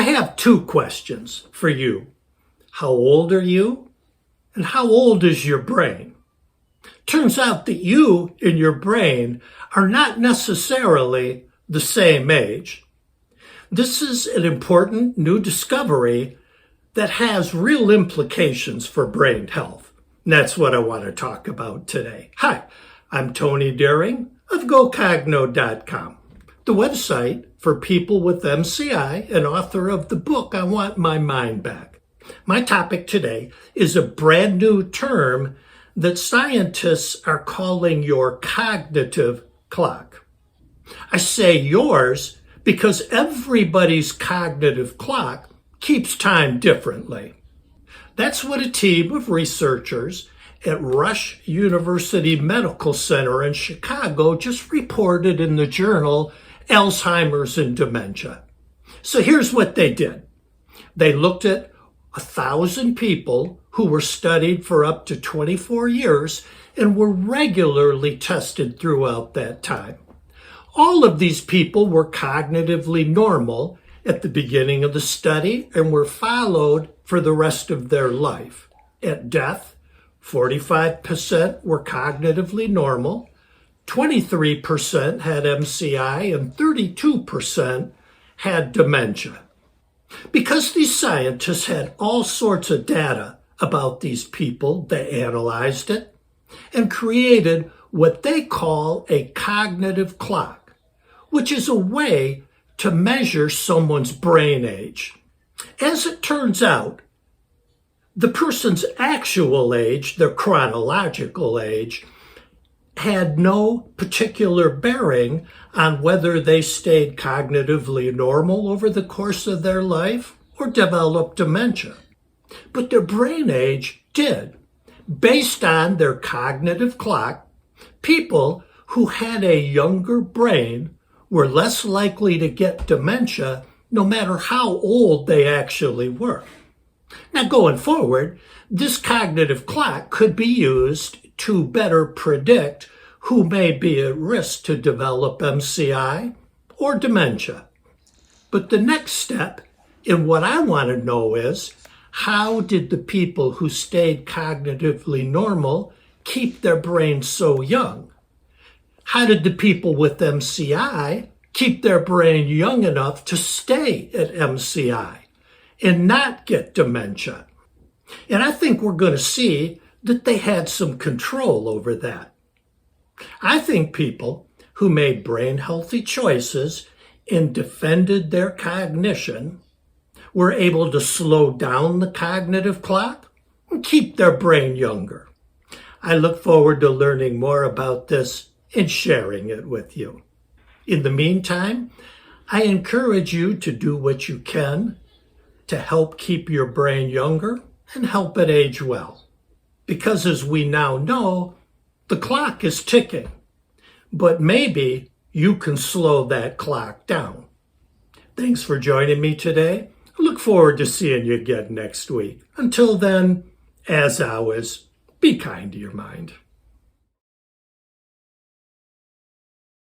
I have two questions for you. How old are you? And how old is your brain? Turns out that you and your brain are not necessarily the same age. This is an important new discovery that has real implications for brain health. And that's what I want to talk about today. Hi, I'm Tony Daring of GoCogno.com, the website for people with MCI and author of the book, I Want My Mind Back. My topic today is a brand new term that scientists are calling your cognitive clock. I say yours because everybody's cognitive clock keeps time differently. That's what a team of researchers at Rush University Medical Center in Chicago just reported in the journal Alzheimer's and Dementia. So here's what they did. They looked at 1,000 people who were studied for up to 24 years and were regularly tested throughout that time. All of these people were cognitively normal at the beginning of the study and were followed for the rest of their life. At death, 45% were cognitively normal, 23% had MCI, and 32% had dementia. Because these scientists had all sorts of data about these people, they analyzed it and created what they call a cognitive clock, which is a way to measure someone's brain age. As it turns out, the person's actual age, their chronological age, had no particular bearing on whether they stayed cognitively normal over the course of their life or developed dementia. But their brain age did. Based on their cognitive clock, people who had a younger brain were less likely to get dementia no matter how old they actually were. Now, going forward, this cognitive clock could be used to better predict who may be at risk to develop MCI or dementia. But the next step in what I want to know is, how did the people who stayed cognitively normal keep their brains so young? How did the people with MCI keep their brain young enough to stay at MCI and not get dementia? And I think we're going to see that they had some control over that. I think people who made brain healthy choices and defended their cognition were able to slow down the cognitive clock and keep their brain younger. I look forward to learning more about this and sharing it with you. In the meantime, I encourage you to do what you can to help keep your brain younger and help it age well. Because as we now know, the clock is ticking, but maybe you can slow that clock down. Thanks for joining me today. I look forward to seeing you again next week. Until then, as always, be kind to your mind.